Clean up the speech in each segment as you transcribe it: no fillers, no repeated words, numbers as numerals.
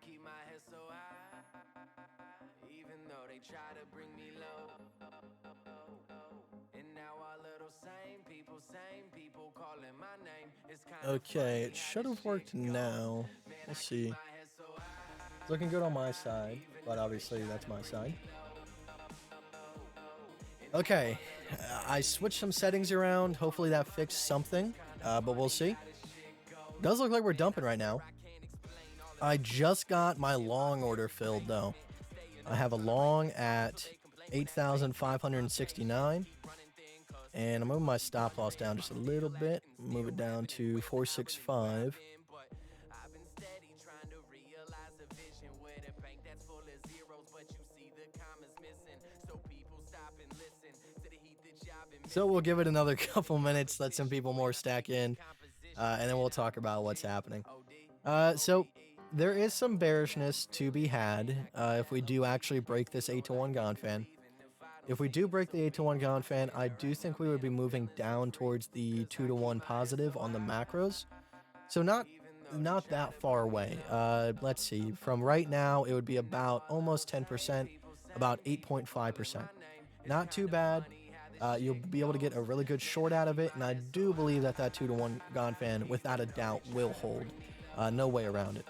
Keep my head so high, even though they try to bring me low. And now our little same people calling my name. It's kind of Okay, it should have worked now. We'll see. It's looking good on my side, but obviously that's my side. Okay, I switched some settings around. Hopefully that fixed something, but we'll see. Does look like we're dumping right now. I just got my long order filled though. I have a long at 8,569, and I'm moving my stop loss down just a little bit. Move it down to 465. So we'll give it another couple minutes, let some people more stack in, and then we'll talk about what's happening. So there is some bearishness to be had if we do actually break this 8-to-1 Gann fan. If we do break the 8-to-1 Gann fan, I do think we would be moving down towards the 2-to-1 positive on the macros. So not that far away. Let's see. From right now, it would be about almost 10%, about 8.5%. Not too bad. You'll be able to get a really good short out of it, and I do believe that 2-to-1 Gann fan, without a doubt, will hold. No way around it.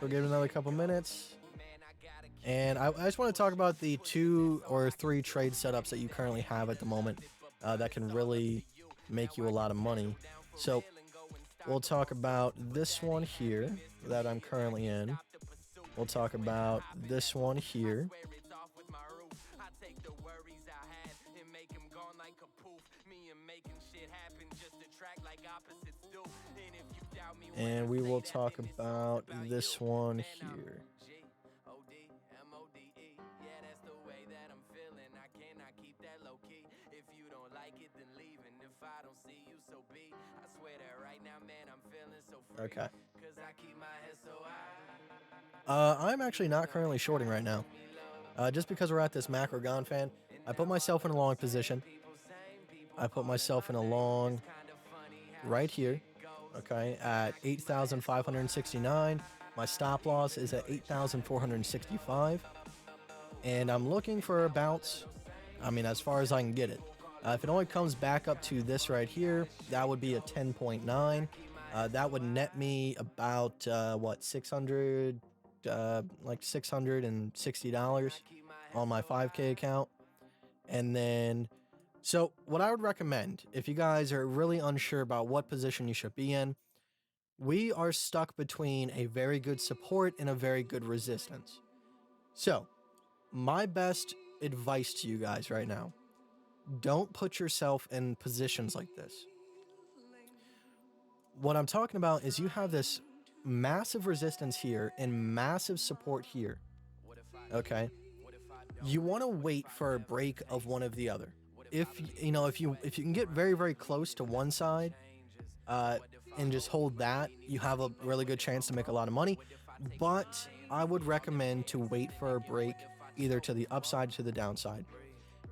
We'll give it another couple minutes. And I just want to talk about the 2 or 3 trade setups that you currently have at the moment that can really make you a lot of money. So we'll talk about this one here that I'm currently in. We'll talk about this one here. And we will talk about this one here. Okay. I'm actually not currently shorting right now. Just because we're at this macro Gann fan, I put myself in a long position. I put myself in a long right here. Okay, at 8,569. My stop loss is at 8,465. And I'm looking for a bounce. I mean, as far as I can get it. If it only comes back up to this right here, that would be a 10.9. That would net me about, what, 600, like $660 on my 5K account. And then, so what I would recommend, if you guys are really unsure about what position you should be in, we are stuck between a very good support and a very good resistance. So, my best advice to you guys right now, don't put yourself in positions like this. What I'm talking about is you have this massive resistance here and massive support here. Okay? You want to wait for a break of one of the other. If you can get very, very close to one side, and just hold that, you have a really good chance to make a lot of money. But I would recommend to wait for a break either to the upside or to the downside.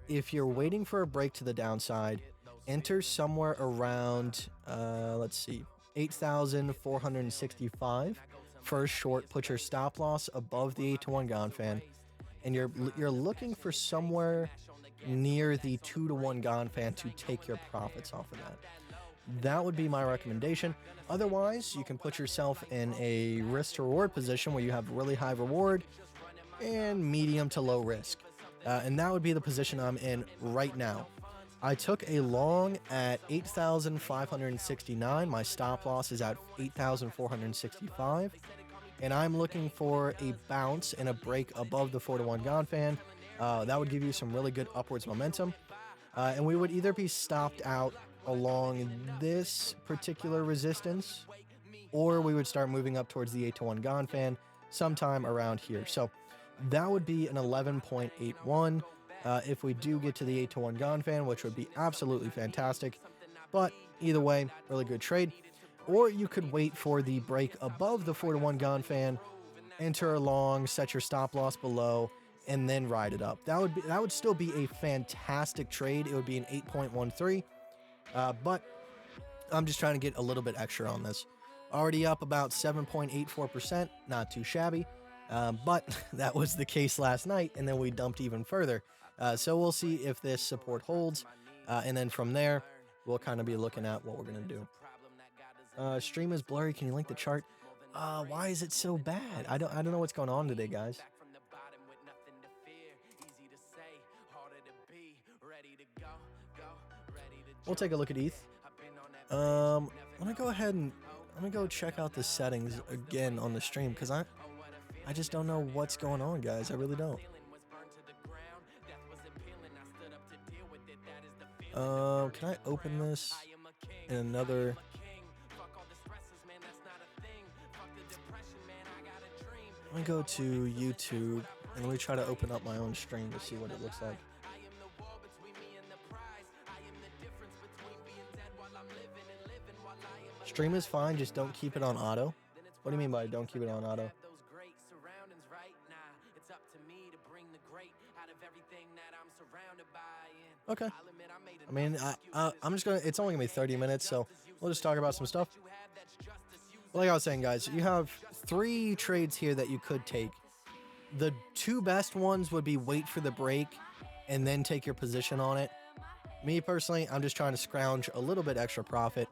If you're waiting for a break to the downside, enter somewhere around, let's see, 8,465 for a short. Put your stop loss above the 8-to-1 Gann fan, and you're looking for somewhere near the 2-to-1 Gann fan to take your profits off of that. That would be my recommendation. Otherwise, you can put yourself in a risk to reward position where you have really high reward and medium to low risk. And that would be the position I'm in right now. I took a long at 8,569. My stop loss is at 8,465. And I'm looking for a bounce and a break above the 4-to-1 Gann fan. That would give you some really good upwards momentum. And we would either be stopped out along this particular resistance, or we would start moving up towards the 8-to-1 Gann fan sometime around here. So that would be an 11.81 if we do get to the 8-to-1 Gann fan, which would be absolutely fantastic. But either way, really good trade. or you could wait for the break above the 4-to-1 Gann fan, enter a long, set your stop loss below, and then ride it up. That would still be a fantastic trade. It would be an 8.13, but I'm just trying to get a little bit extra on this. Already up about 7.84%, not too shabby, but that was the case last night, and then we dumped even further. So we'll see if this support holds, and then from there, we'll kind of be looking at what we're going to do. Stream is blurry. Can you link the chart? Why is it so bad? I don't know what's going on today, guys. We'll take a look at ETH. Let me go ahead and let me go check out the settings again on the stream, because I just don't know what's going on, guys. I really don't. Can I open this in another? Let me go to YouTube and let me try to open up my own stream to see what it looks like. Stream is fine, just don't keep it on auto. What do you mean by don't keep it on auto? Okay. I mean, I'm just gonna, it's only gonna be 30 minutes, so we'll just talk about some stuff. Like I was saying, guys, you have 3 trades here that you could take. The 2 best ones would be wait for the break and then take your position on it. Me personally, I'm just trying to scrounge a little bit extra profit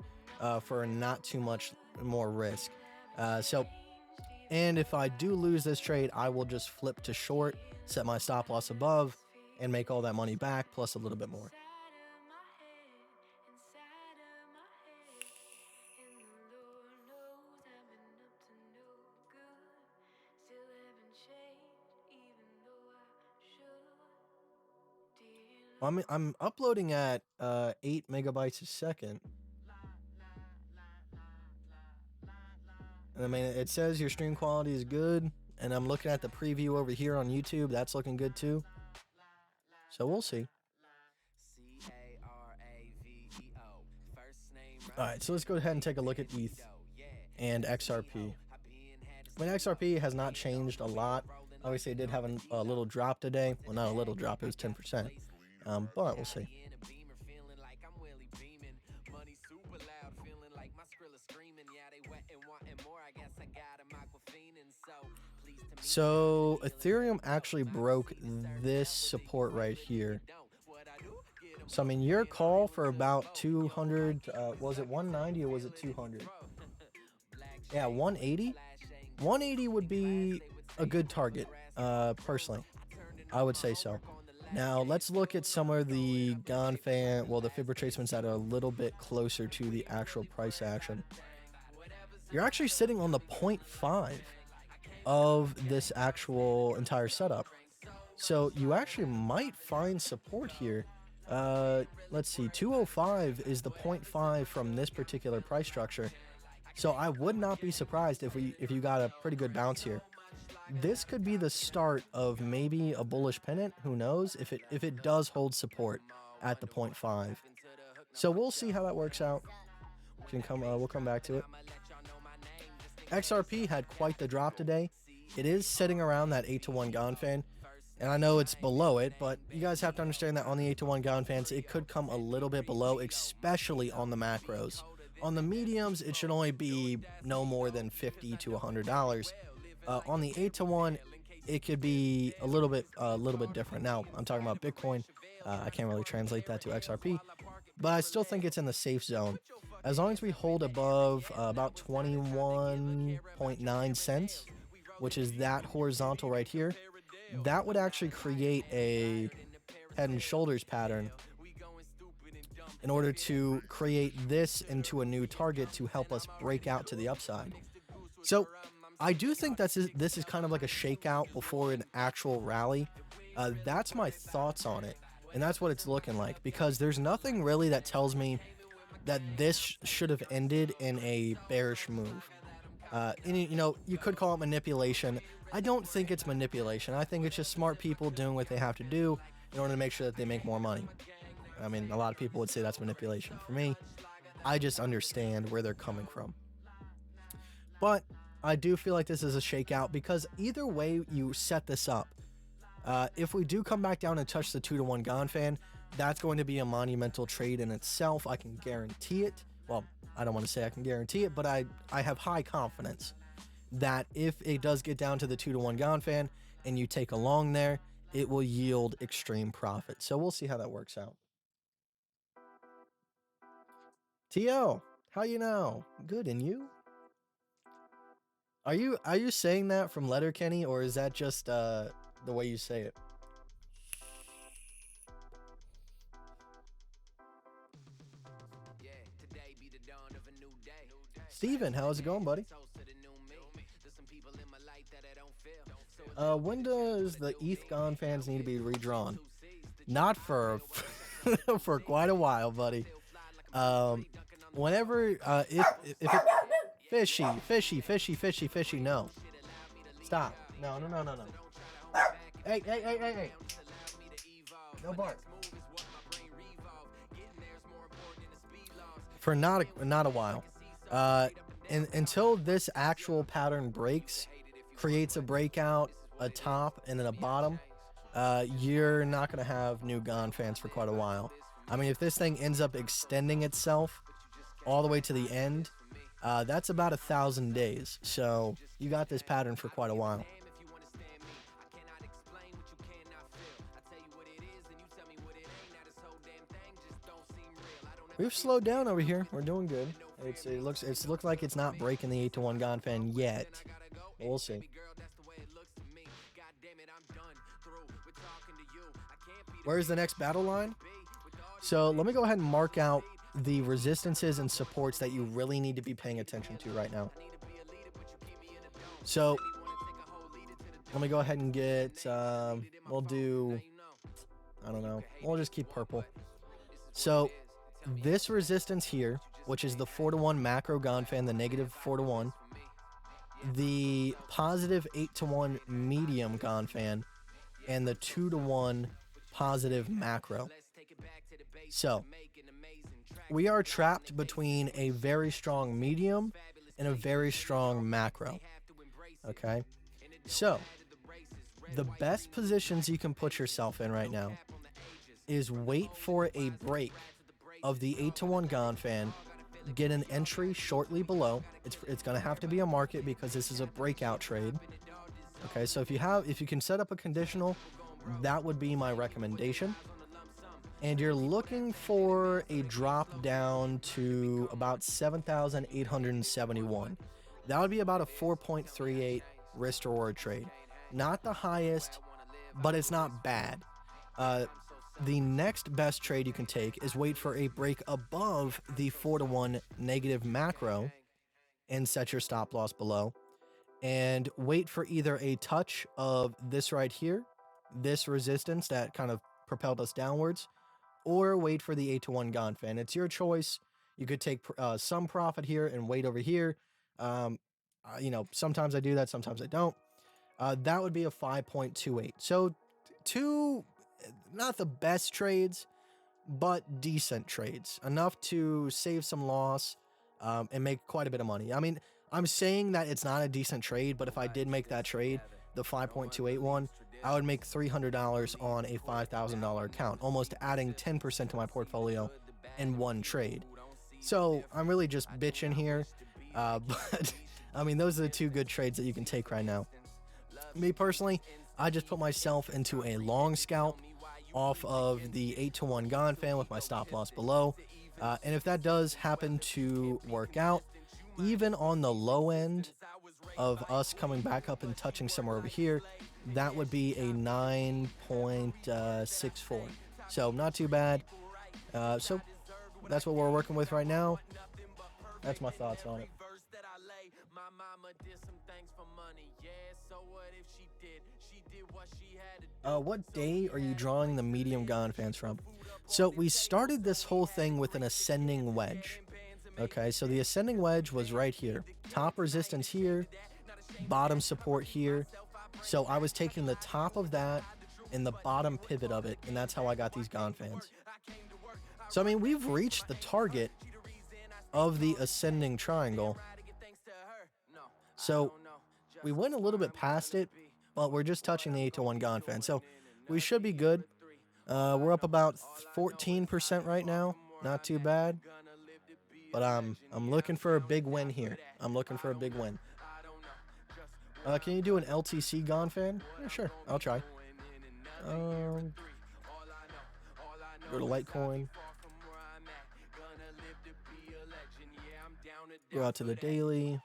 for not too much more risk. And if I do lose this trade, I will just flip to short, set my stop loss above, and make all that money back plus a little bit more. I'm uploading at 8 megabytes a second. And I mean, it says your stream quality is good, and I'm looking at the preview over here on YouTube. That's looking good too. So we'll see. All right, so let's go ahead and take a look at ETH and XRP. I mean, XRP has not changed a lot. Obviously, it did have a little drop today. Well, not a little drop, it was 10%. But we'll see. So Ethereum actually broke this support right here. So I mean, your call for about 200, was it 190 or was it 200? Yeah, 180. 180 would be a good target, personally. I would say so. Now let's look at some of the Gann fan, well, the fib retracements that are a little bit closer to the actual price action. You're actually sitting on the 0.5 of this actual entire setup. So you actually might find support here. Let's see, 205 is the 0.5 from this particular price structure. So I would not be surprised if you got a pretty good bounce here. This could be the start of maybe a bullish pennant. Who knows if it does hold support at the 0.5. So we'll see how that works out. We'll come back to it. XRP had quite the drop today. It is sitting around that 8-to-1 Gann fan, and I know it's below it, but you guys have to understand that on the 8-to-1 Gann fans, it could come a little bit below, especially on the macros. On the mediums, it should only be no more than $50 to $100. On the 8-to-1, it could be a little bit different. Now, I'm talking about Bitcoin. I can't really translate that to XRP, but I still think it's in the safe zone. As long as we hold above about 21.9 cents, which is that horizontal right here, that would actually create a head and shoulders pattern in order to create this into a new target to help us break out to the upside. So I do think this is kind of like a shakeout before an actual rally. That's my thoughts on it, and that's what it's looking like, because there's nothing really that tells me that this should have ended in a bearish move. You know, you could call it manipulation. I don't think it's manipulation. I think it's just smart people doing what they have to do in order to make sure that they make more money. I mean, a lot of people would say that's manipulation. For me, I just understand where they're coming from. But I do feel like this is a shakeout because either way you set this up, if we do come back down and touch the 2-to-1 Gann fan, that's going to be a monumental trade in itself. I can guarantee it. Well, I don't want to say I can guarantee it, but I have high confidence that if it does get down to the 2-to-1 Gann fan and you take a long there, it will yield extreme profit. So we'll see how that works out. T.O., how you know? Good, and you? Are you saying that from Letterkenny, or is that just the way you say it? Steven, how's it going, buddy? When does the ETH Gann fans need to be redrawn? Not for for quite a while, buddy. Whenever if it fishy, no. Stop. No. Hey. No bark. For not a while. Until this actual pattern breaks, creates a breakout, a top, and then a bottom, you're not going to have new Gann fans for quite a while. I mean, if this thing ends up extending itself all the way to the end, that's about 1,000 days. So you got this pattern for quite a while. We've slowed down over here. We're doing good. It looks like it's not breaking the 8-to-1 Gann fan yet. We'll see. Where's the next battle line? So let me go ahead and mark out the resistances and supports that you really need to be paying attention to right now. So let me go ahead and get, we'll do, I don't know, we'll just keep purple. So this resistance here, which is the 4-to-1 macro Gann fan, the negative 4-to-1, the positive 8-to-1 medium Gann fan, and the 2-to-1 positive macro. So we are trapped between a very strong medium and a very strong macro. Okay, so the best positions you can put yourself in right now is wait for a break of the 8-to-1 Gann fan, get an entry shortly below. It's going to have to be a market because this is a breakout trade. Okay, so if you can set up a conditional, that would be my recommendation. And you're looking for a drop down to about 7,871. That would be about a 4.38 risk to reward trade. Not the highest, but it's not bad. The next best trade you can take is wait for a break above the 4-to-1 negative macro and set your stop loss below. And wait for either a touch of this right here, this resistance that kind of propelled us downwards, or wait for the 8-to-1 Gann fan. It's your choice. You could take some profit here and wait over here. You know, sometimes I do that, sometimes I don't. That would be a 5.28. So two, not the best trades, but decent trades. Enough to save some loss and make quite a bit of money. I mean, I'm saying that it's not a decent trade, but if I did make that trade, the 5.28 one, I would make $300 on a $5,000 account, almost adding 10% to my portfolio in one trade. So I'm really just bitching here, but I mean, those are the two good trades that you can take right now. Me personally, I just put myself into a long scalp off of the 8-to-1 Gann fan with my stop loss below. And if that does happen to work out, even on the low end of us coming back up and touching somewhere over here, that would be a 9.64. So not too bad. So that's what we're working with right now. That's my thoughts on it. What day are you drawing the medium Gann fans from? So we started this whole thing with an ascending wedge. Okay, so the ascending wedge was right here. Top resistance here, bottom support here. So I was taking the top of that and the bottom pivot of it, and that's how I got these Gann fans. So, I mean, we've reached the target of the ascending triangle. So we went a little bit past it, but we're just touching the 8-to-1 Gann fan. So we should be good. We're up about 14% right now. Not too bad. But I'm looking for a big win here. I'm looking for a big win. Can you do an LTC Gann fan? Yeah, sure. I'll try. Go to Litecoin. Go out to the daily.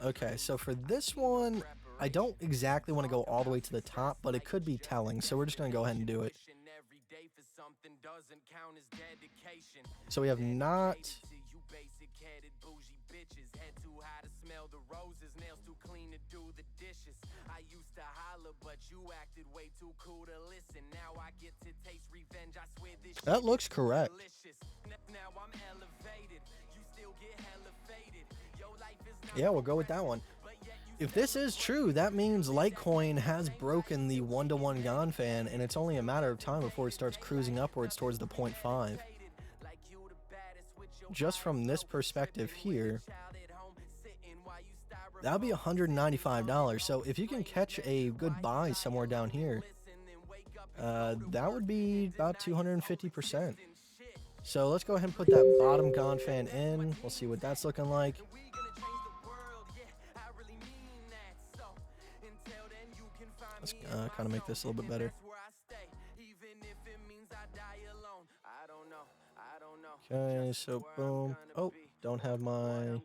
Okay, so for this one, I don't exactly want to go all the way to the top, but it could be telling, so we're just going to go ahead and do it. So we have not... That looks correct. Yeah, we'll go with that one. If this is true, that means Litecoin has broken the 1-to-1 Gann fan, and it's only a matter of time before it starts cruising upwards towards the 0.5. Just from this perspective here, that'll be $195. So if you can catch a good buy somewhere down here, that would be about 250%. So let's go ahead and put that bottom Gann fan in. We'll see what that's looking like. Let's kind of make this a little bit better. Okay, so boom. Oh, don't have my...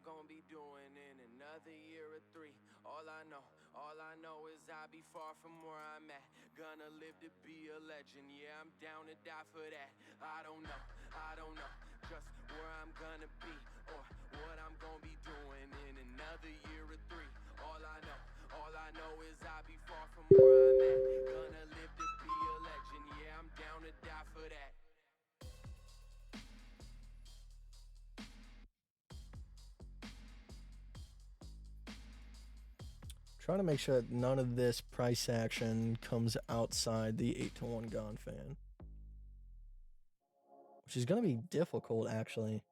Gonna live to be a legend. Yeah, I'm down to die for that. I don't know just where I'm gonna be or what I'm gonna be doing in another year or 3. All I know is I'll be far from where I'm at. Gonna live to be a legend. Yeah, I'm down to die for that. Trying to make sure that none of this price action comes outside the 8-to-1 Gann fan, which is going to be difficult, actually.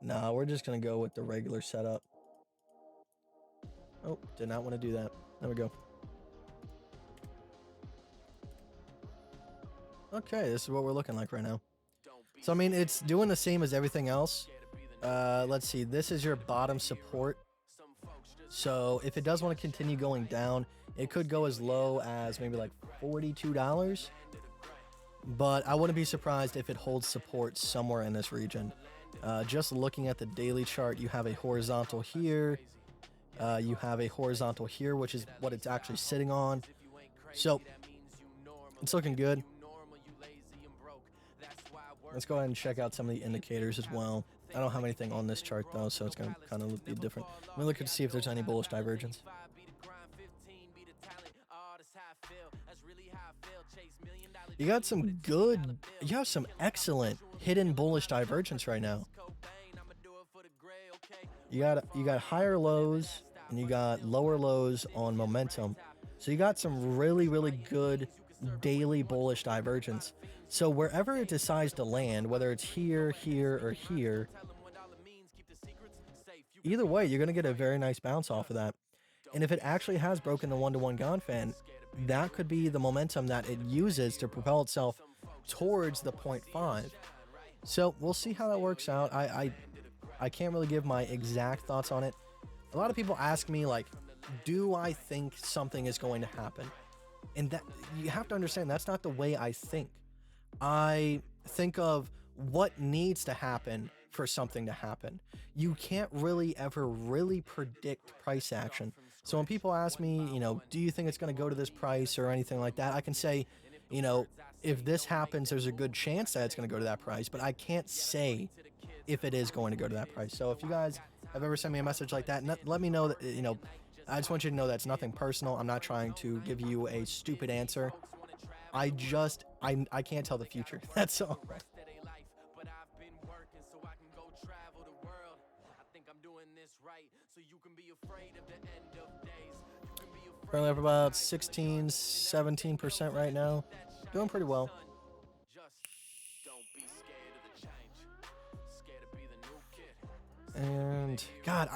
Nah, we're just going to go with the regular setup. Oh, did not want to do that. There we go. Okay, this is what we're looking like right now. So, I mean, it's doing the same as everything else. Let's see. This is your bottom support. So if it does want to continue going down, it could go as low as maybe like $42. But I wouldn't be surprised if it holds support somewhere in this region. Just looking at the daily chart, you have a horizontal here. You have a horizontal here, which is what it's actually sitting on. So it's looking good. Let's go ahead and check out some of the indicators as well. I don't have anything on this chart though, so it's going to kind of be different. Let me look and see if there's any bullish divergence. You got some good, you have some excellent hidden bullish divergence right now. You got higher lows and you got lower lows on momentum. So you got some really, really good daily bullish divergence. So wherever it decides to land, whether it's here, here, or here, either way, you're going to get a very nice bounce off of that. And if it actually has broken the 1-to-1 Gann fan, that could be the momentum that it uses to propel itself towards the 0.5. So we'll see how that works out. I can't really give my exact thoughts on it. A lot of people ask me, like, do I think something is going to happen? And that you have to understand, that's not the way I think. I think of what needs to happen for something to happen. You can't really ever really predict price action. So when people ask me, you know, do you think it's going to go to this price or anything like that, I can say, you know, if this happens, there's a good chance that it's going to go to that price, but I can't say if it is going to go to that price. So if you guys have ever sent me a message like that, let me know that, you know, I just want you to know that's nothing personal. I'm not trying to give you a stupid answer. I can't tell the future. That's all. Currently up about 16, 17% right now. Doing pretty well. And God,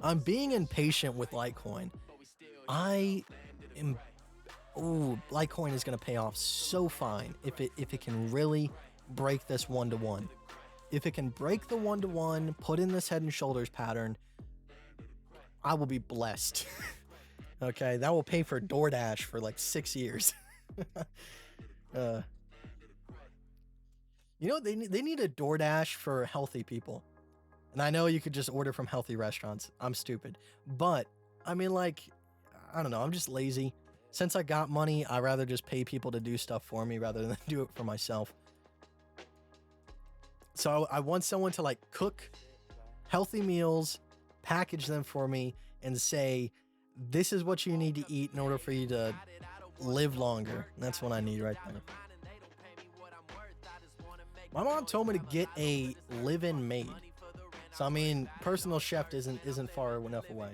I'm being impatient with Litecoin. I am. Oh, Litecoin is going to pay off so fine if it can really break this 1-to-1. If it can break the 1-to-1, put in this head and shoulders pattern, I will be blessed. Okay, that will pay for DoorDash for like 6 years. You know, they need a DoorDash for healthy people. And I know you could just order from healthy restaurants. I'm stupid. But, I mean, like, I don't know. I'm just lazy. Since I got money, I'd rather just pay people to do stuff for me rather than do it for myself. So I want someone to, like, cook healthy meals, package them for me, and say, this is what you need to eat in order for you to live longer. And that's what I need right there. My mom told me to get a live-in maid. So I mean, personal chef isn't far enough away.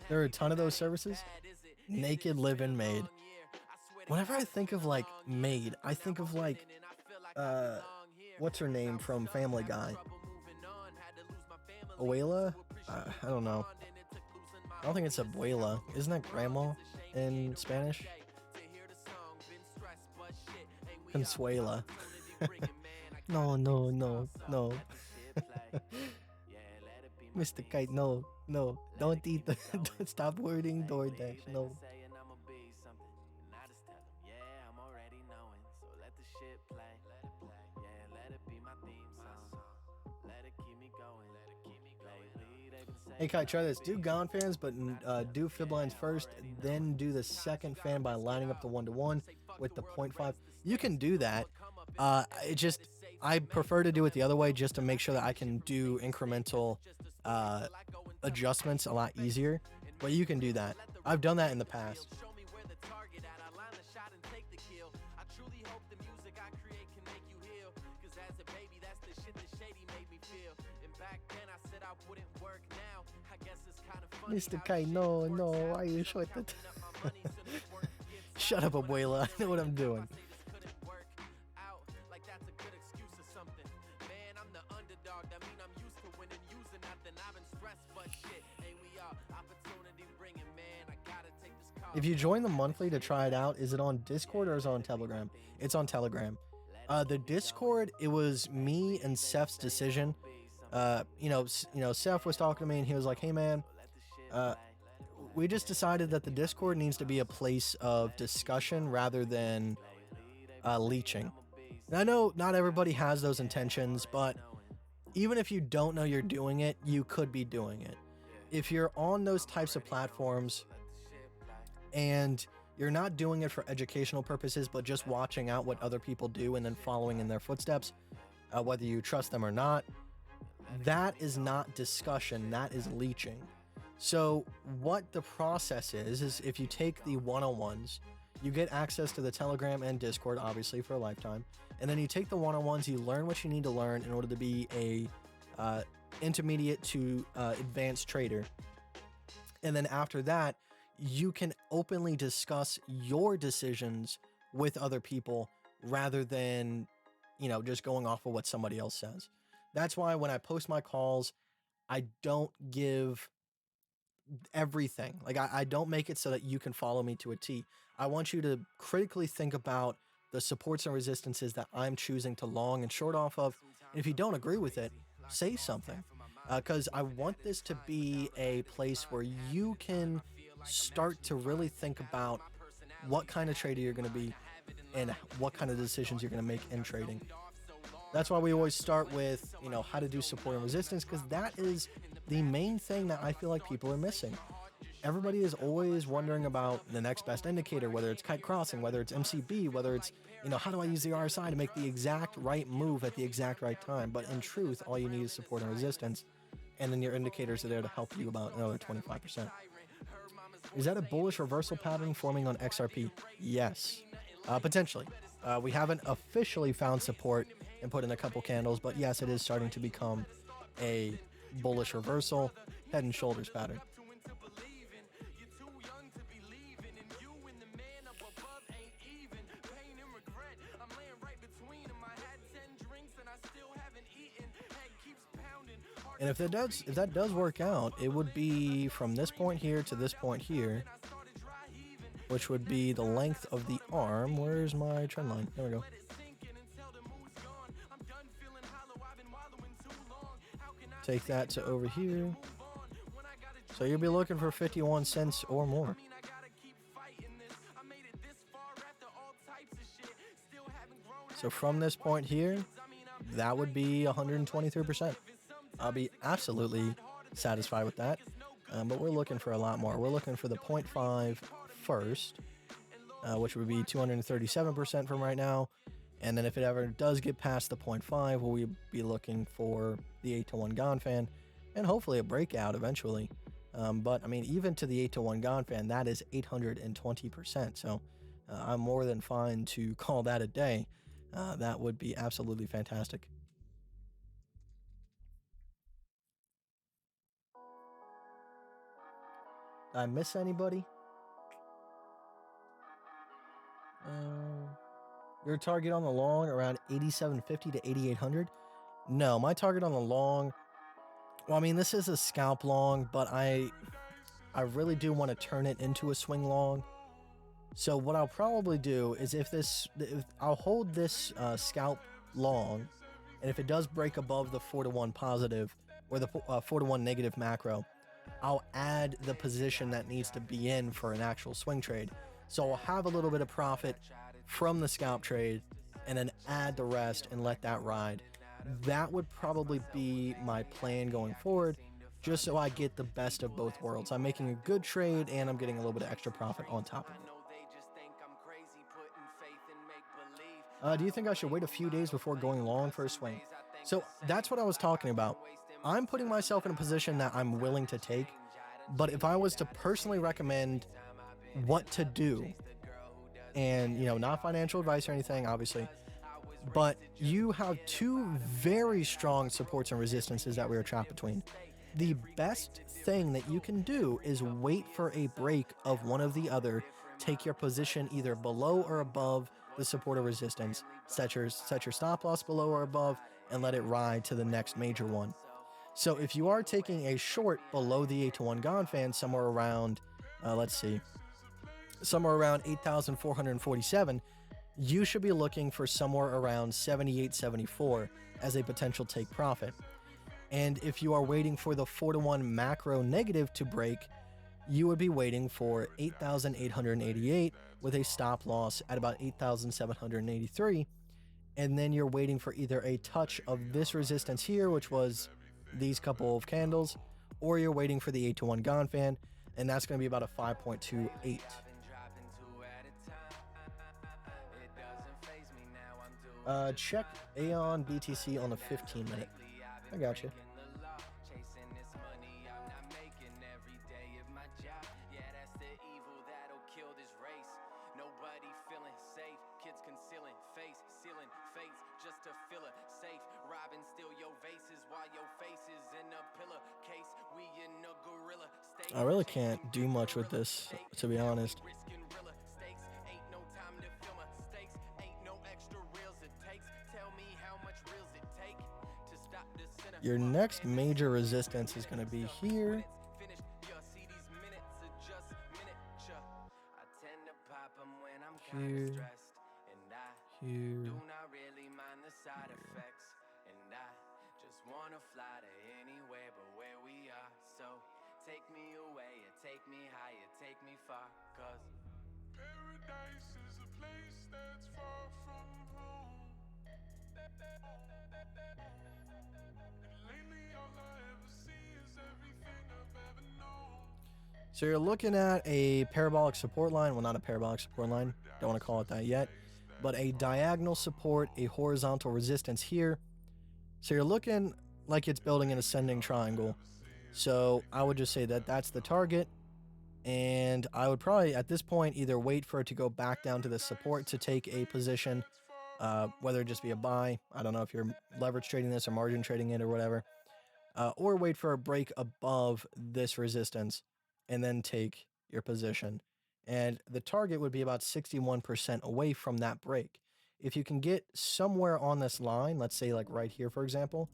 There are a ton of those services. Naked live-in maid. Whenever I think of like maid, I think of like what's her name from Family Guy? Abuela? I don't know. I don't think it's abuela. Isn't that grandma in Spanish? Consuela. No. Mr. Kite, no. Don't eat the don't stop wording DoorDash. No. Hey Kite, try this. Do Gann fans, but do fib lines first, then do the second fan by lining up the 1-to-1 with the 0.5. You can do that. I prefer to do it the other way just to make sure that I can do incremental adjustments a lot easier. But you can do that. I've done that in the past. Mr. Kite, no, why are you short that? Shut up, abuela. I know what I'm doing. If you join the monthly to try it out, is it on Discord or is it on Telegram? It's on Telegram. The Discord, it was me and Seth's decision. Seth was talking to me and he was like, hey man, we just decided that the Discord needs to be a place of discussion rather than leeching. And I know not everybody has those intentions, but even if you don't know you're doing it, you could be doing it. If you're on those types of platforms and you're not doing it for educational purposes, but just watching out what other people do and then following in their footsteps, whether you trust them or not, that is not discussion, that is leeching. So what the process is if you take the 101s, you get access to the Telegram and Discord, obviously, for a lifetime. And then you take the 101s, you learn what you need to learn in order to be a intermediate to advanced trader. And then after that, you can openly discuss your decisions with other people rather than, just going off of what somebody else says. That's why when I post my calls, I don't give everything. Like I don't make it so that you can follow me to a T. I want you to critically think about the supports and resistances that I'm choosing to long and short off of. And if you don't agree with it, say something. Because I want this to be a place where you can start to really think about what kind of trader you're going to be and what kind of decisions you're going to make in trading. That's why we always start with, how to do support and resistance, because that is the main thing that I feel like people are missing. Everybody is always wondering about the next best indicator, whether it's kite crossing, whether it's MCB, whether it's, how do I use the RSI to make the exact right move at the exact right time? But in truth, all you need is support and resistance, and then your indicators are there to help you about another 25%. Is that a bullish reversal pattern forming on XRP? Yes, potentially. We haven't officially found support and put in a couple candles. But yes, it is starting to become a bullish reversal, head and shoulders pattern. And if that does work out, it would be from this point here to this point here, which would be the length of the arm. Where's my trend line? There we go. Take that to over here. So you'll be looking for 51 cents or more. So from this point here, that would be 123%. I'll be absolutely satisfied with that. But we're looking for a lot more. We're looking for the 0.5 first, which would be 237% from right now. And then if it ever does get past the 0.5, we'll be looking for the 8-to-1 Gann fan and hopefully a breakout eventually. But I mean, even to the 8-to-1 Gann fan, that is 820%. So I'm more than fine to call that a day. That would be absolutely fantastic. Did I miss anybody? Your target on the long around 8750 to 8800? No, my target on the long, well, I mean, this is a scalp long, but I really do want to turn it into a swing long. So what I'll probably do is if I'll hold this scalp long, and if it does break above the 4-to-1 positive or the 4-to-1 negative macro, I'll add the position that needs to be in for an actual swing trade. So I'll have a little bit of profit from the scalp trade and then add the rest and let that ride. That would probably be my plan going forward, just so I get the best of both worlds. I'm making a good trade and I'm getting a little bit of extra profit on top of it. Do you think I should wait a few days before going long for a swing? So that's what I was talking about. I'm putting myself in a position that I'm willing to take, but if I was to personally recommend what to do, and not financial advice or anything, obviously, but you have two very strong supports and resistances that we are trapped between. The best thing that you can do is wait for a break of one of the other, take your position either below or above the support or resistance, set your stop loss below or above, and let it ride to the next major one. So if you are taking a short below the 8-to-1 Gann fan, somewhere around, somewhere around 8,447, you should be looking for somewhere around 78.74 as a potential take profit. And if you are waiting for the 4-to-1 macro negative to break, you would be waiting for 8,888 with a stop loss at about 8,783. And then you're waiting for either a touch of this resistance here, which was these couple of candles, or you're waiting for the 8-to-1 Gann fan, and that's going to be about a 5.28. Check Aeon BTC on the 15-minute. I got you. I really can't do much with this, to be honest. Your next major resistance is going to be here. Here. Here. Take me away, take me higher, take me far, 'cause paradise is a place that's far from home. And lately all I ever see is everything I've ever known. So you're looking at a parabolic support line. Well, not a parabolic support line. Don't want to call it that yet. But a diagonal support, a horizontal resistance here. So you're looking like it's building an ascending triangle. So I would just say that that's the target, and I would probably at this point either wait for it to go back down to the support to take a position, whether it just be a buy. I don't know if you're leverage trading this or margin trading it or whatever, or wait for a break above this resistance and then take your position. And the target would be about 61% away from that break. If you can get somewhere on this line, let's say like right here, for example,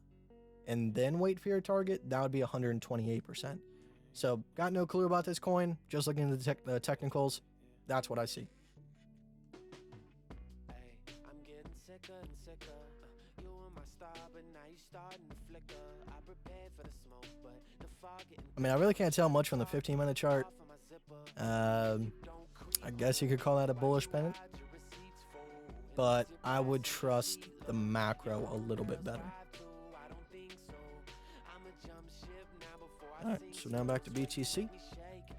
and then wait for your target, that would be 128%. So got no clue about this coin, just looking at the technicals. That's what I see. I'm getting sicker and sicker. You were my star, but now you starting to flicker. I prepared for the smoke, but the fog getting I mean, I really can't tell much from the 15-minute chart. I guess you could call that a bullish pennant, but I would trust the macro a little bit better. All right, so now back to BTC.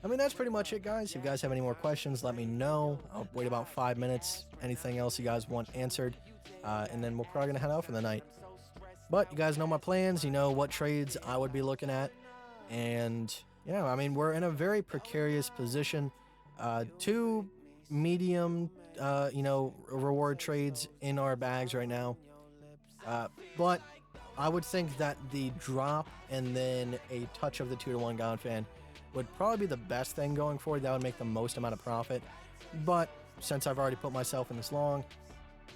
I mean, that's pretty much it, guys. If you guys have any more questions, let me know. I'll wait about 5 minutes. Anything else you guys want answered, and then we're probably going to head out for the night. But you guys know my plans. You know what trades I would be looking at. And, yeah, I mean, we're in a very precarious position. 2 medium, reward trades in our bags right now. But I would think that the drop and then a touch of the 2-to-1 Gann fan would probably be the best thing going forward. That would make the most amount of profit. But since I've already put myself in this long,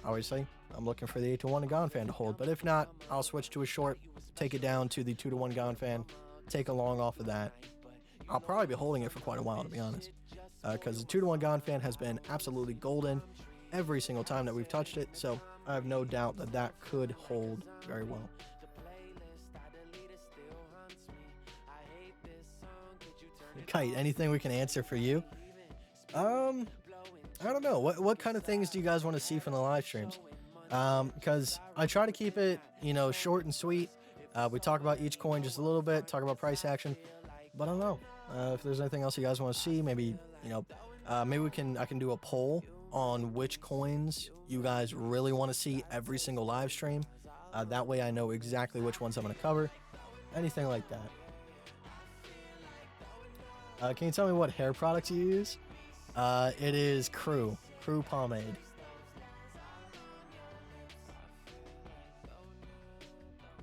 obviously I'm looking for the 8-to-1 Gann fan to hold. But if not, I'll switch to a short, take it down to the 2-to-1 Gann fan, take a long off of that. I'll probably be holding it for quite a while, to be honest, because the 2-to-1 Gann fan has been absolutely golden every single time that we've touched it. So I have no doubt that that could hold very well. Kite, anything we can answer for you? I don't know. What kind of things do you guys want to see from the live streams? Because I try to keep it, short and sweet. We talk about each coin just a little bit, talk about price action, but I don't know if there's anything else you guys want to see. Maybe maybe I can do a poll on which coins you guys really want to see every single live stream. That way I know exactly which ones I'm going to cover. Anything like that. Can you tell me what hair products you use? It is Crew pomade.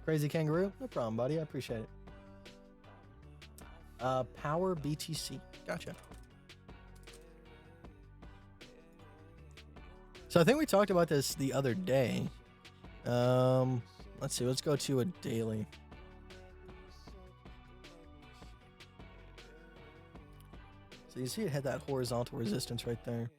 Crazy Kangaroo? No problem, buddy. I appreciate it. Power BTC. Gotcha. So I think we talked about this the other day. Let's see. Let's go to a daily. So you see it had that horizontal resistance right there.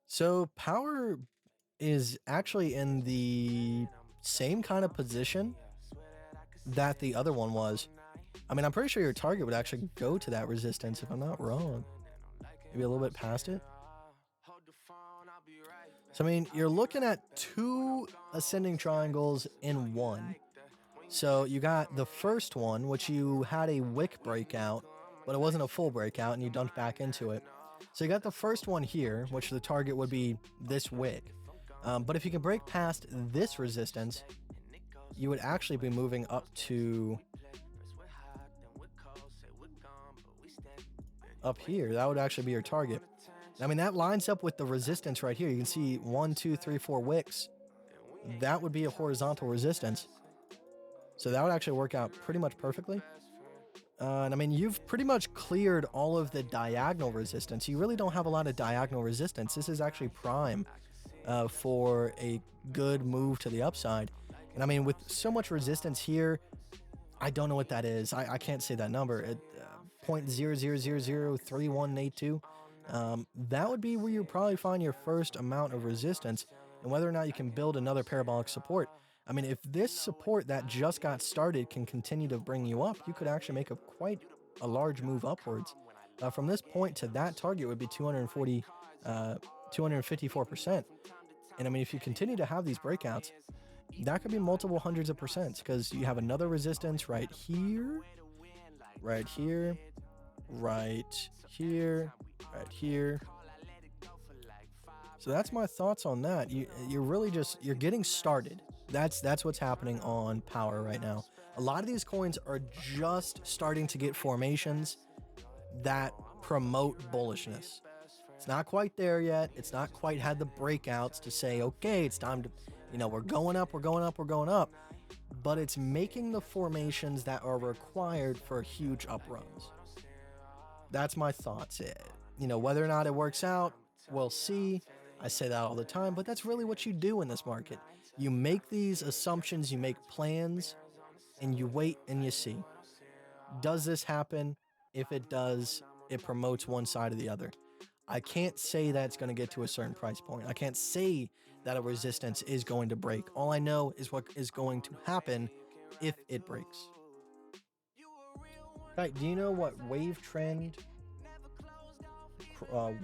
So Power is actually in the same kind of position that the other one was. I mean, I'm pretty sure your target would actually go to that resistance if I'm not wrong. Maybe a little bit past it. So, I mean, you're looking at 2 ascending triangles in one. So you got the first one, which you had a wick breakout, but it wasn't a full breakout, and you dumped back into it. So you got the first one here, which the target would be this wick. But if you can break past this resistance, you would actually be moving up to up here. That would actually be your target. I mean, that lines up with the resistance right here. You can see 1, 2, 3, 4 wicks. That would be a horizontal resistance. So that would actually work out pretty much perfectly. And I mean, you've pretty much cleared all of the diagonal resistance. You really don't have a lot of diagonal resistance. This is actually prime for a good move to the upside. And I mean, with so much resistance here, I don't know what that is. I can't say that number. At 0.00003182. That would be where you probably find your first amount of resistance, and whether or not you can build another parabolic support. I mean, if this support that just got started can continue to bring you up, you could actually make quite a large move upwards. From this point to that target would be 254%. And I mean, if you continue to have these breakouts, that could be multiple hundreds of percents, because you have another resistance right here, right here, right here, right here. So that's my thoughts on that. You're really you're getting started. That's what's happening on Power right now. A lot of these coins are just starting to get formations that promote bullishness. It's not quite there yet. It's not quite had the breakouts to say, okay, it's time to, we're going up, we're going up, we're going up. But it's making the formations that are required for huge up runs. That's my thoughts. Whether or not it works out, we'll see. I say that all the time, but that's really what you do in this market. You make these assumptions, you make plans, and you wait and you see. Does this happen? If it does, it promotes one side or the other. I can't say that it's going to get to a certain price point. I can't say that a resistance is going to break. All I know is what is going to happen if it breaks. Kite, do you know what wave trend? I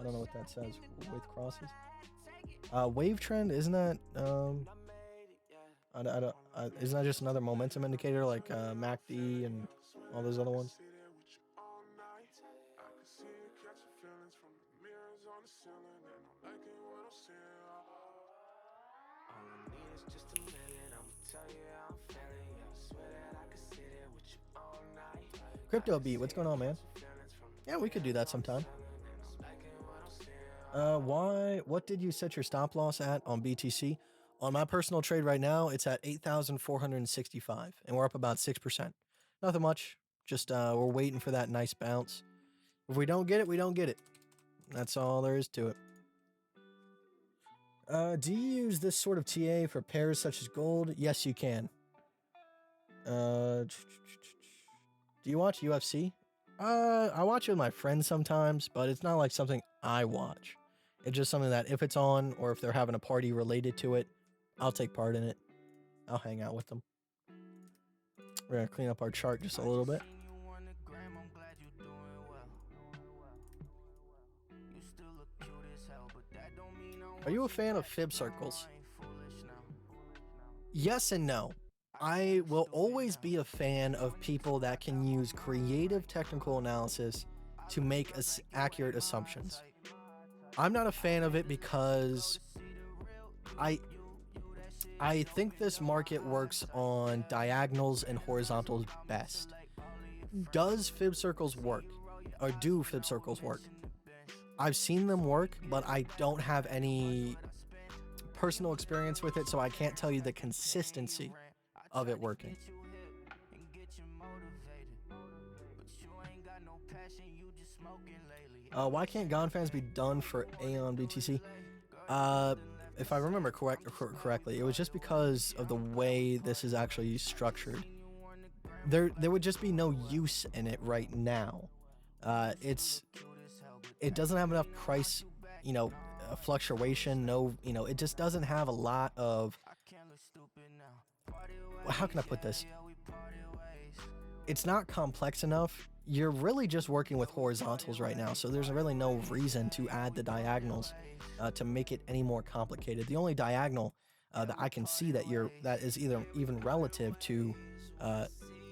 don't know what that says with crosses. Wave trend, isn't that isn't that just another momentum indicator like MACD and all those other ones? Crypto Beat, what's going on, man? Yeah, we could do that sometime. What did you set your stop loss at on BTC? On my personal trade right now, it's at 8,465, and we're up about 6%. Nothing much. Just we're waiting for that nice bounce. If we don't get it, we don't get it. That's all there is to it. Do you use this sort of TA for pairs such as gold? Yes, you can. Do you watch UFC? I watch it with my friends sometimes, but it's not like something I watch. It's just something that if it's on or if they're having a party related to it, I'll take part in it. I'll hang out with them. We're going to clean up our chart just a little bit. Are you a fan of fib circles? Yes and no. I will always be a fan of people that can use creative technical analysis to make accurate assumptions. I'm not a fan of it because I think this market works on diagonals and horizontals best. Does fib circles work? Or do fib circles work? I've seen them work, but I don't have any personal experience with it, so I can't tell you the consistency of it working. Why can't Gann fans be done for Aeon BTC? If I remember correctly, it was just because of the way this is actually structured. There would just be no use in it right now. It doesn't have enough price, fluctuation. No, it just doesn't have a lot of. How can I put this? It's not complex enough. You're really just working with horizontals right now, so there's really no reason to add the diagonals to make it any more complicated. The only diagonal that I can see that is even relative to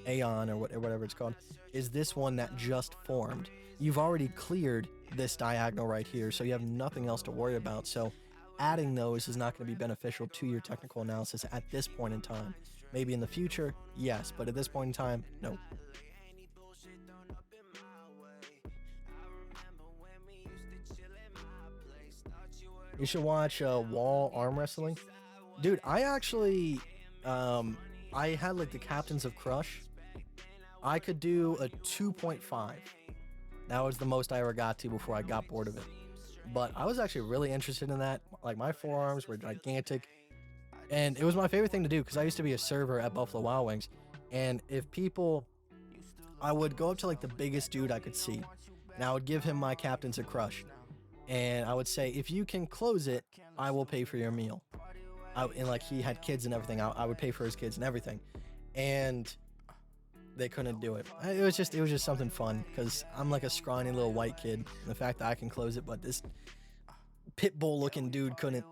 Aeon or whatever it's called is this one that just formed. You've already cleared this diagonal right here, so you have nothing else to worry about. So adding those is not going to be beneficial to your technical analysis at this point in time. Maybe in the future, yes, but at this point in time, no. You should watch wall arm wrestling. Dude, I actually, I had like the Captains of Crush. I could do a 2.5. That was the most I ever got to before I got bored of it. But I was actually really interested in that. Like, my forearms were gigantic. And it was my favorite thing to do because I used to be a server at Buffalo Wild Wings. And I would go up to like the biggest dude I could see. And I would give him my Captains of Crush. And I would say, if you can close it, I will pay for your meal. And like, he had kids and everything. I would pay for his kids and everything. And they couldn't do it. It was just something fun because I'm like a scrawny little white kid. And the fact that I can close it, but this pit bull looking dude couldn't.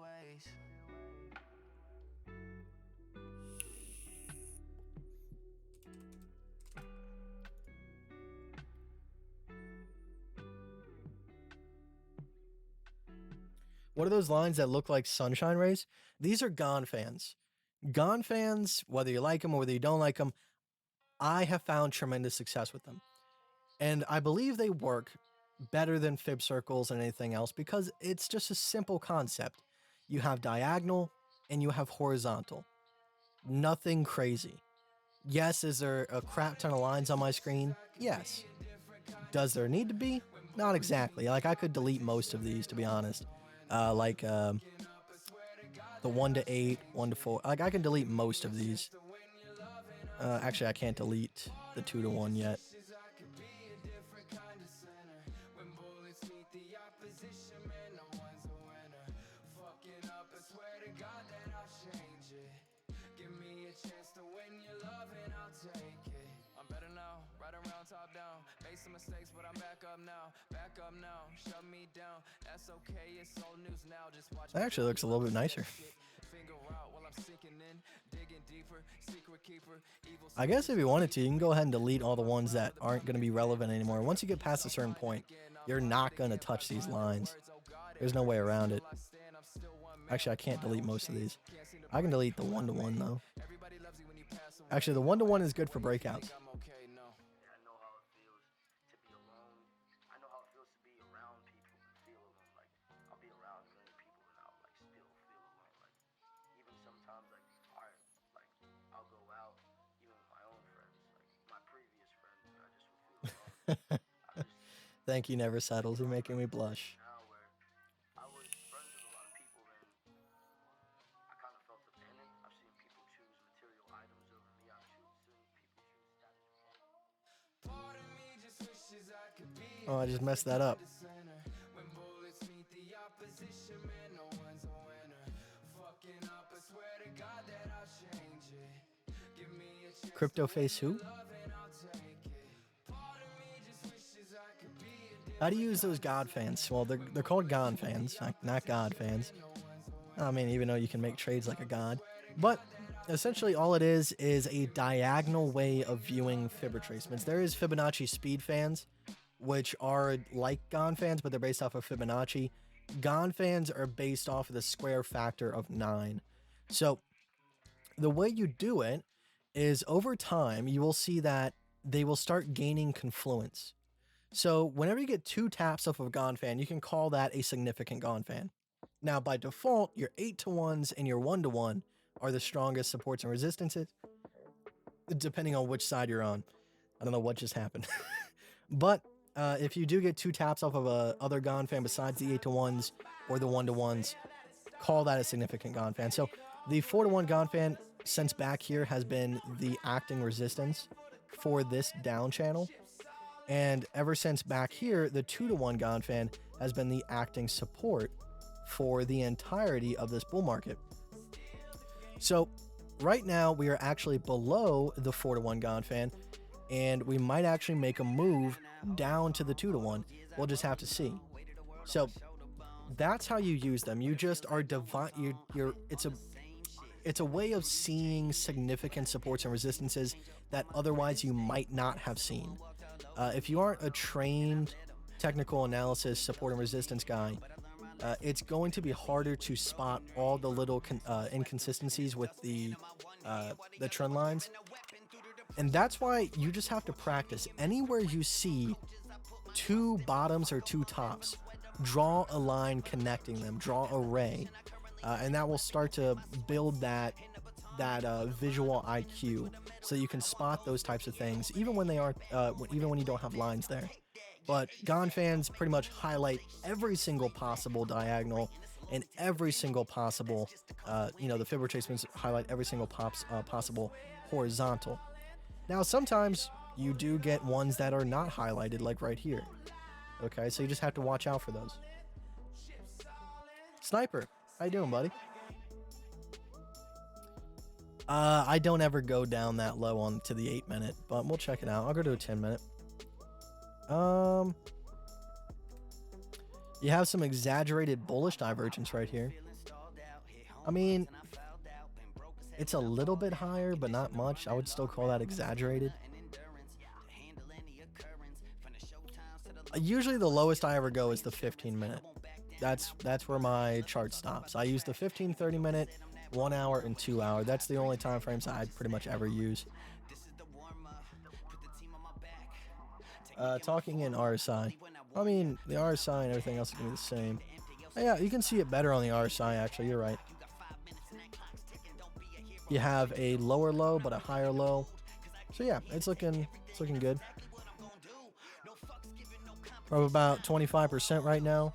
What are those lines that look like sunshine rays? These are Gann fans. Gann fans, whether you like them or whether you don't like them, I have found tremendous success with them. And I believe they work better than fib circles and anything else because it's just a simple concept. You have diagonal and you have horizontal. Nothing crazy. Yes, is there a crap ton of lines on my screen? Yes. Does there need to be? Not exactly. Like, I could delete most of these, to be honest. The 1 to 8, 1 to 4. Like, I can delete most of these. Actually, I can't delete the 2 to 1 yet. That actually looks a little bit nicer. I guess if you wanted to, you can go ahead and delete all the ones that aren't going to be relevant anymore. Once you get past a certain point, you're not going to touch these lines. There's no way around it. Actually, I can't delete most of these. I can delete the 1 to 1 though. Actually, the 1 to 1 is good for breakouts. Thank you, Never Settles. You're making me blush. Oh, I just messed that up. Crypto face who? How do you use those God fans? Well, they're called Gann fans, not God fans. I mean, even though you can make trades like a god. But essentially all it is a diagonal way of viewing fib retracements. There is Fibonacci speed fans, which are like Gann fans, but they're based off of Fibonacci. Gann fans are based off of the square factor of 9. So the way you do it is over time, you will see that they will start gaining confluence. So whenever you get 2 taps off of a Gann fan, you can call that a significant Gann fan. Now, by default, your 8 to 1s and your 1 to 1 are the strongest supports and resistances, depending on which side you're on. I don't know what just happened. But if you do get 2 taps off of a other Gann fan besides the 8 to 1s or the 1 to 1s, call that a significant Gann fan. So the 4 to 1 Gann fan, since back here, has been the acting resistance for this down channel. And ever since back here, the 2 to 1 Gann fan has been the acting support for the entirety of this bull market. So right now we are actually below the 4 to 1 Gann fan, and we might actually make a move down to the 2 to 1. We'll just have to see. So that's how you use them. You just are it's a way of seeing significant supports and resistances that otherwise you might not have seen. If you aren't a trained technical analysis support and resistance guy, it's going to be harder to spot all the little inconsistencies with the trend lines. And that's why you just have to practice. Anywhere you see 2 bottoms or 2 tops, draw a line connecting them, draw a ray, and that will start to build that visual IQ, so you can spot those types of things, even when they aren't, even when you don't have lines there. But Gann fans pretty much highlight every single possible diagonal and every single possible, the fib retracements highlight every single possible horizontal. Now, sometimes you do get ones that are not highlighted, like right here. Okay, so you just have to watch out for those. Sniper, how you doing, buddy? I don't ever go down that low on to the 8-minute, but we'll check it out. I'll go to a 10-minute. You have some exaggerated bullish divergence right here. I mean, it's a little bit higher, but not much. I would still call that exaggerated. Usually the lowest I ever go is the 15-minute. That's where my chart stops. I use the 15, 30 minute, 1 hour, and 2 hour. That's the only time frames I pretty much ever use. Talking in RSI. I mean, the RSI and everything else is gonna be the same. Yeah, you can see it better on the RSI. Actually, you're right. You have a lower low but a higher low. So yeah, it's looking good. We're about 25% right now.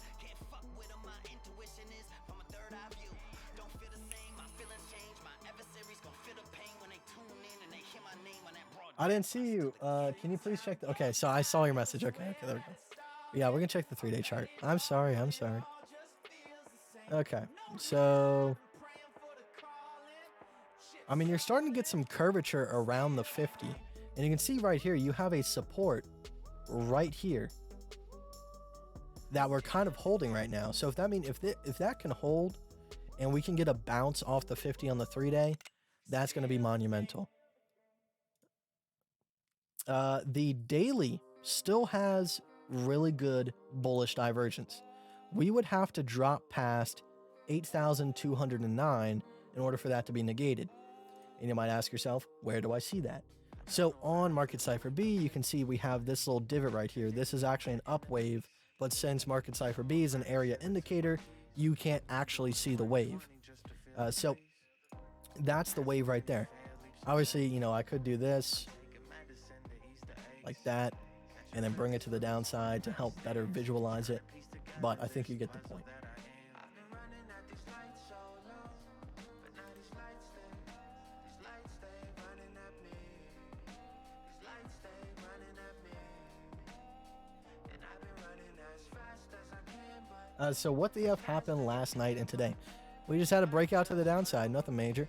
I didn't see you. Can you please check? Okay, so I saw your message. Okay, there we go. Yeah, we're gonna check the 3-day chart. I'm sorry. Okay, so I mean, you're starting to get some curvature around the 50, and you can see right here you have a support right here that we're kind of holding right now. So if that can hold, and we can get a bounce off the 50 on the 3-day, that's going to be monumental. The daily still has really good bullish divergence. We would have to drop past 8,209 in order for that to be negated. And you might ask yourself, where do I see that? So on Market Cipher B, you can see we have this little divot right here. This is actually an up wave, but since Market Cipher B is an area indicator, you can't actually see the wave. So that's the wave right there. Obviously, you know, I could do this like that and then bring it to the downside to help better visualize it, but I think you get the point. So what the F happened last night and today? We just had a breakout to the downside, nothing major.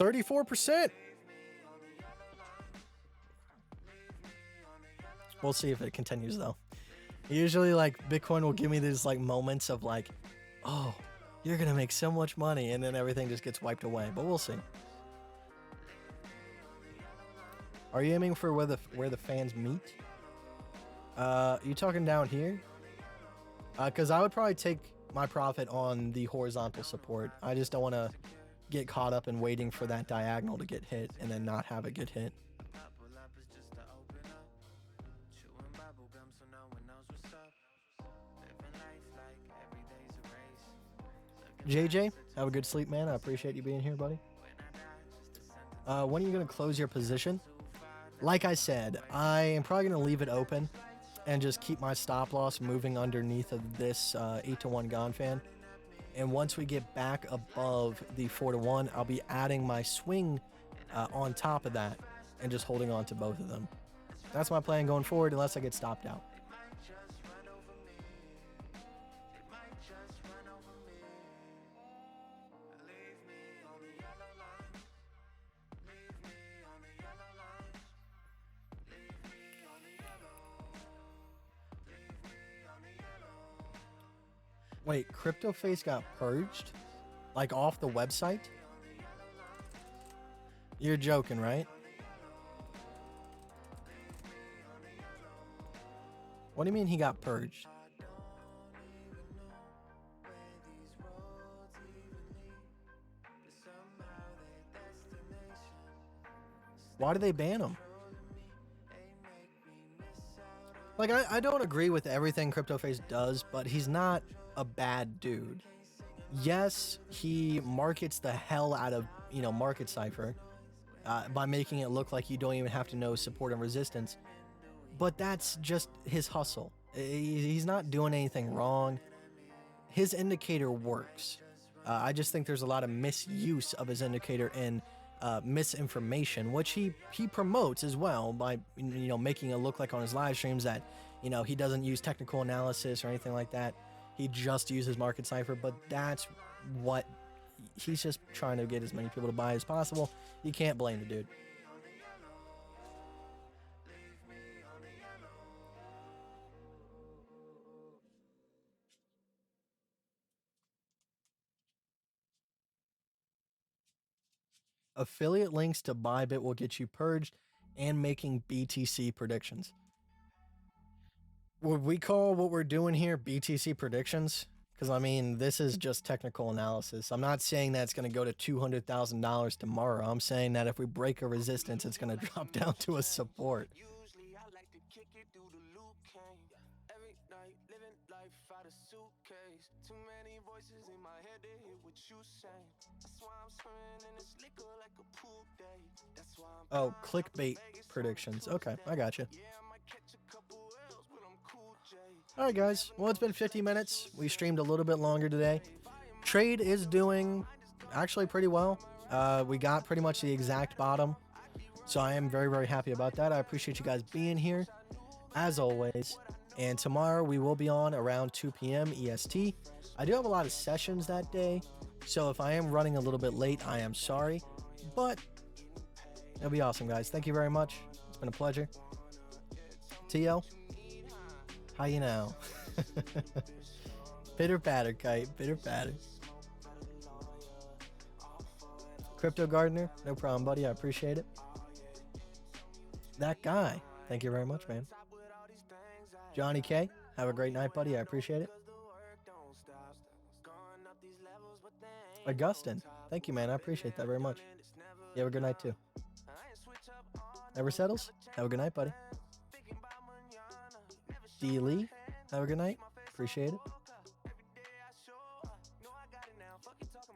34%. We'll see if it continues though. Usually like Bitcoin will give me these like moments of like, oh, you're gonna make so much money, and then everything just gets wiped away, but we'll see. Are you aiming for where the fans meet? You talking down here? Because I would probably take my profit on the horizontal support. I just don't want to get caught up in waiting for that diagonal to get hit and then not have it get hit. JJ, have a good sleep, man. I appreciate you being here, buddy. When are you going to close your position? Like I said, I am probably going to leave it open and just keep my stop loss moving underneath of this 8-to-1 Gann fan. And once we get back above the 4-to-1, I'll be adding my swing on top of that and just holding on to both of them. That's my plan going forward unless I get stopped out. Wait, CryptoFace got purged? Like off the website? You're joking, right? What do you mean he got purged? Why did they ban him? Like, I don't agree with everything CryptoFace does, but he's not a bad dude. Yes, he markets the hell out of, Market Cipher by making it look like you don't even have to know support and resistance. But that's just his hustle. He's not doing anything wrong. His indicator works. I just think there's a lot of misuse of his indicator and misinformation, which he promotes as well by making it look like on his live streams that he doesn't use technical analysis or anything like that. He just uses Market Cipher, but that's what he's just trying to get as many people to buy as possible. You can't blame the dude. Affiliate links to Bybit will get you purged and making BTC predictions. Would we call what we're doing here BTC predictions? Because, I mean, this is just technical analysis. I'm not saying that it's going to go to $200,000 tomorrow. I'm saying that if we break a resistance, it's going to drop down to a support. Usually I like to kick it through the loop cane. Every night living life out of suitcase. Too many voices in my head to hear what you say. That's why I'm swimming in this liquor like a pool day. That's why I'm Oh, clickbait predictions. Okay, I got you. yeah, I might catch a couple L's, but I'm cool, Jay. All right, guys. Well, it's been 50 minutes. We streamed a little bit longer today. Trade is doing actually pretty well. We got pretty much the exact bottom. So I am very, very happy about that. I appreciate you guys being here, as always. And tomorrow we will be on around 2 p.m. EST. I do have a lot of sessions that day. So if I am running a little bit late, I am sorry. But it'll be awesome, guys. Thank you very much. It's been a pleasure. TL, how you now? Pitter patter, Kite. Pitter patter. Crypto Gardener, no problem, buddy. I appreciate it. That guy, thank you very much, man. Johnny K, have a great night, buddy. I appreciate it. Augustin, thank you, man. I appreciate that very much. You have a good night, too. Never settles. Have a good night, buddy. D. Lee, have a good night. Appreciate it.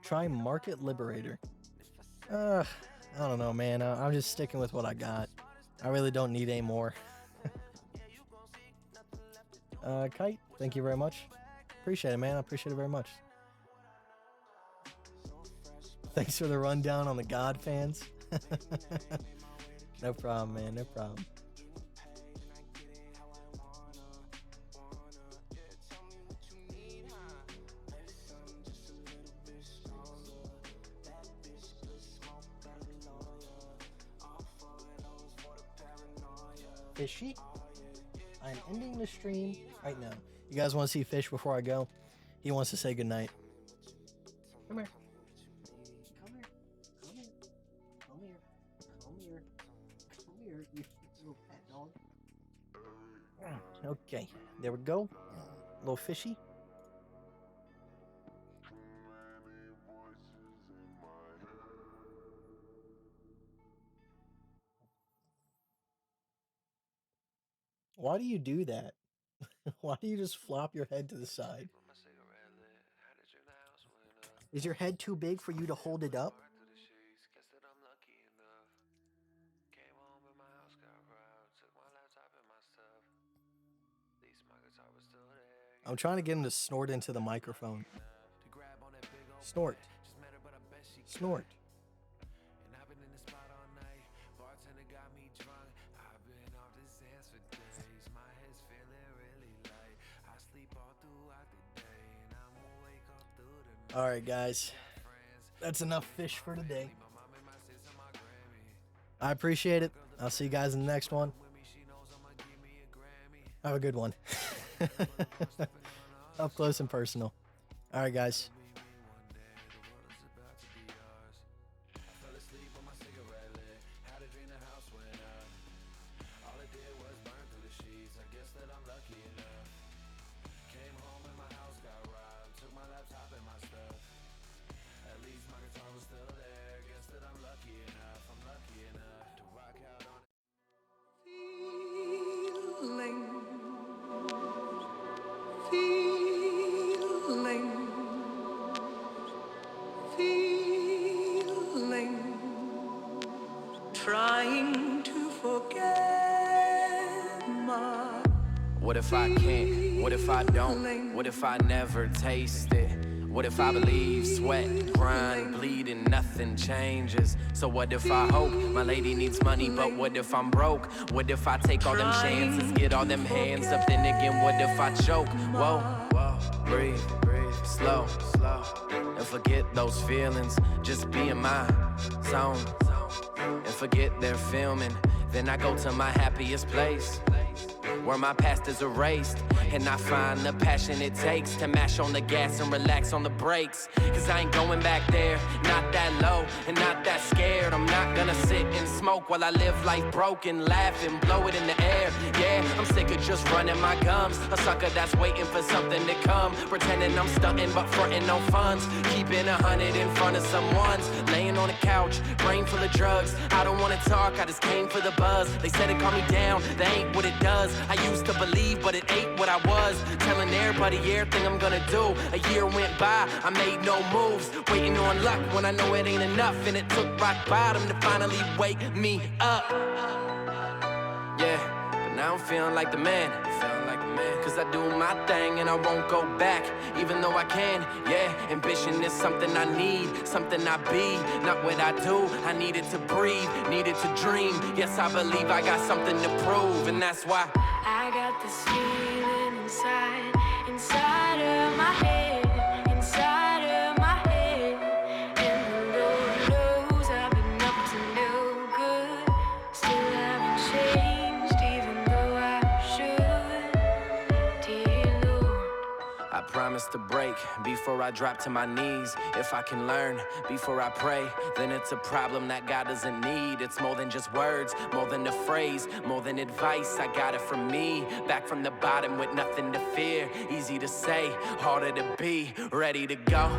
Try Market Liberator. I don't know, man. I'm just sticking with what I got. I really don't need any more. Kite, thank you very much. Appreciate it, man. I appreciate it very much. Thanks for the rundown on the God fans. No problem, man. No problem. Fishy, I'm ending the stream right now. You guys want to see Fish before I go? He wants to say goodnight. Come here. Come here. Come here. Come here. Come here. Come here, you little pet dog. Okay, there we go. Little Fishy. Why do you do that? Why do you just flop your head to the side? Is your head too big for you to hold it up? I'm trying to get him to snort into the microphone. Snort. Snort. All right, guys. That's enough fish for today. I appreciate it. I'll see you guys in the next one. Have a good one. Up close and personal. All right, guys. Trying to forget my. What if I can't? What if I don't? What if I never taste it? What if I believe, sweat, grind, bleed, and nothing changes? So what if I hope my lady needs money, but what if I'm broke? What if I take all them chances, get all them hands up, then again, what if I choke? Whoa, whoa, breathe, slow, and forget those feelings. Just be in my zone, and forget they're filming. Then I go to my happiest place, where my past is erased, and I find the passion it takes to mash on the gas and relax on the brakes. Cause I ain't going back there, not that low and not that scared. I'm not gonna gonna sit and smoke while I live life broken, laughing, blow it in the air. Yeah, I'm sick of just running my gums. A sucker that's waiting for something to come, pretending I'm stunting but fronting no funds. Keeping 100 in front of someone's, laying on a couch, brain full of drugs. I don't wanna talk, I just came for the buzz. They said it calm me down, that ain't what it does. I used to believe, but it ain't what I was. Telling everybody everything I'm gonna do. A year went by, I made no moves, waiting on luck when I know it ain't enough. And it took rock bottom to finally wake me up. Yeah, but now I'm feeling like the man. Cause I do my thing and I won't go back, even though I can. Yeah, ambition is something I need, something I be, not what I do. I needed to breathe, needed to dream. Yes, I believe I got something to prove, and that's why I got this feeling inside of my head, inside of my head. And the Lord knows I've been up to no good. Still haven't changed, even though I should. Dear Lord, I promise to break before I drop to my knees. If I can learn before I pray, then it's a problem that God doesn't need. It's more than just words, more than a phrase, more than advice. I got it from me, back from the bottom with nothing to fear. Easy to say, harder to be. Ready to go,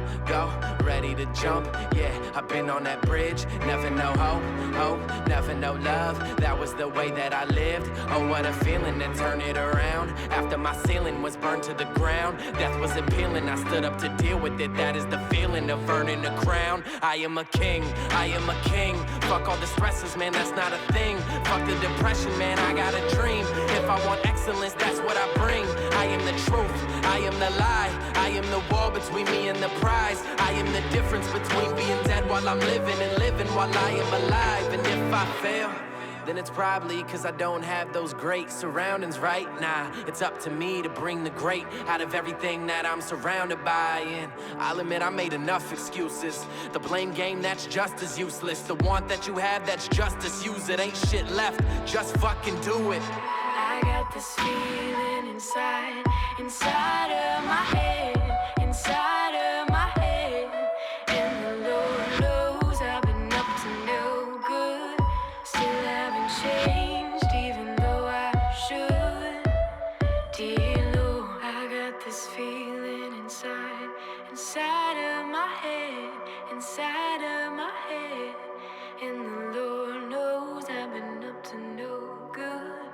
ready to jump. Yeah, I've been on that bridge, never know hope, never know love. That was the way that I lived. Oh, what a feeling to turn it around. After my ceiling was burned to the ground, death was appealing, I stood up to deal with it. That is the feeling of earning a crown. I am a king, I am a king. Fuck all the stresses, man, that's not a thing. Fuck the depression, man, I got a dream. If I want excellence, that's what I bring. I am the truth, I am the lie. I am the wall between me and the prize. I am the difference between being dead while I'm living and living while I am alive. And if I fail, then it's probably cause I don't have those great surroundings right now. It's up to me to bring the great out of everything that I'm surrounded by. And I'll admit I made enough excuses. The blame game, that's just as useless. The want that you have, that's just as use it. Ain't shit left, just fucking do it. I got this feeling inside of my head, inside of my head. And the Lord knows I've been up to no good. Still haven't changed, even though I should. Dear Lord, I got this feeling inside of my head, inside of my head. And the Lord knows I've been up to no good.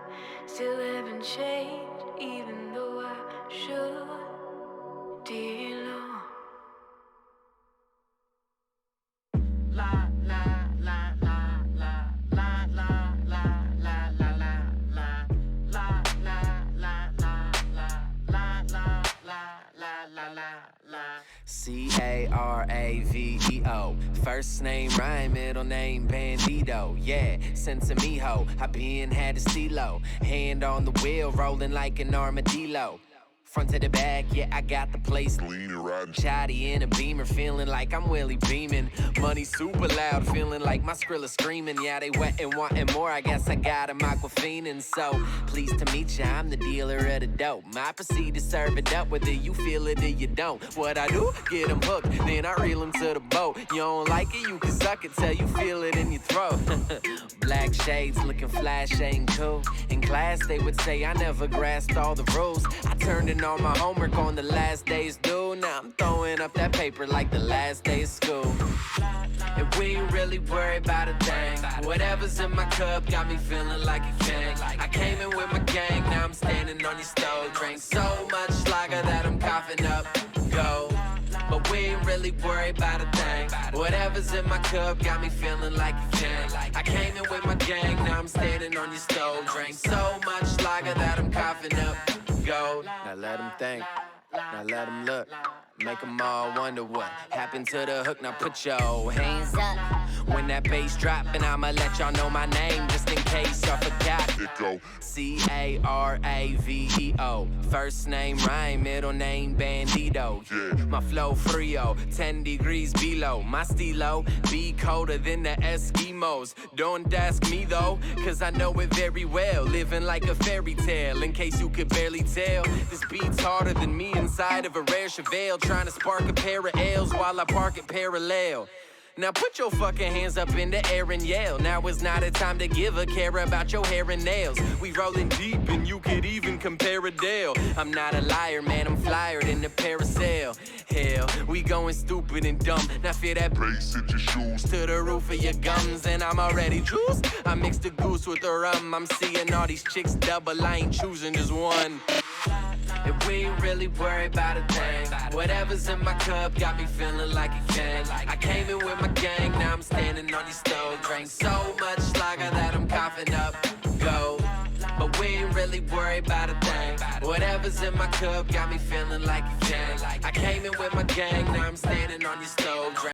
Still haven't changed, even though I should. Dear Lord. C-A-R-A-V-E-O. First name rhyme, middle name Bandito. Yeah, sent to me ho. I been had a stilo. Hand on the wheel, rolling like an armadillo. Front to the back, yeah, I got the place clean, riding chatty in a Beamer, feeling like I'm Willie beaming. Money super loud, feeling like my Skrilla screaming. Yeah, they wet and wanting more, I guess I got 'em aquafina. So, pleased to meet ya, I'm the dealer of the dope. I proceed to serve it up, whether you feel it or you don't. What I do, get 'em hooked, then I reel 'em to the boat. You don't like it, you can suck it till you feel it in your throat. Black shades, looking flash, ain't cool. In class, they would say I never grasped all the rules. I turned in all my homework on the last day's due. Now I'm throwing up that paper like the last day of school. And we ain't really worried about a thing. Whatever's in my cup got me feeling like a king. I came in with my gang, now I'm standing on your stove. Drank so much lager that I'm coughing up gold. But we ain't really worried about a thing. Whatever's in my cup got me feeling like a king. I came in with my gang, now I'm standing on your stove. Drank so much lager that I'm coughing up gold. Now let them think, now let them look. Make them all wonder what happened to the hook. Now put your hands up when that bass drop, and I'ma let y'all know my name just in case y'all forgot. C-A-R-A-V-E-O. First name rhyme, middle name Bandito. Yeah. My flow frio, 10 degrees below. My stilo be colder than the Eskimos. Don't ask me though, cause I know it very well. Living like a fairy tale, in case you could barely tell. This beat's harder than me inside of a rare Chevelle. Trying to spark a pair of L's while I park it parallel. Now put your fucking hands up in the air and yell. Now is not a time to give a care about your hair and nails. We rolling deep and you could even compare a deal. I'm not a liar, man, I'm flyer than the parasail. Hell, we going stupid and dumb. Now feel that bass at your shoes to the roof of your gums. And I'm already juiced. I mixed the goose with the rum. I'm seeing all these chicks double, I ain't choosing just one. And we ain't really worried about a thing. Whatever's in my cup got me feeling like a king. I came in with my gang, now I'm standing on these stoves. Drank so much lager that I'm coughing up gold. But we ain't really worried about a thing. Whatever's in my cup got me feeling like a king. I came in with my gang, now I'm standing on these stoves.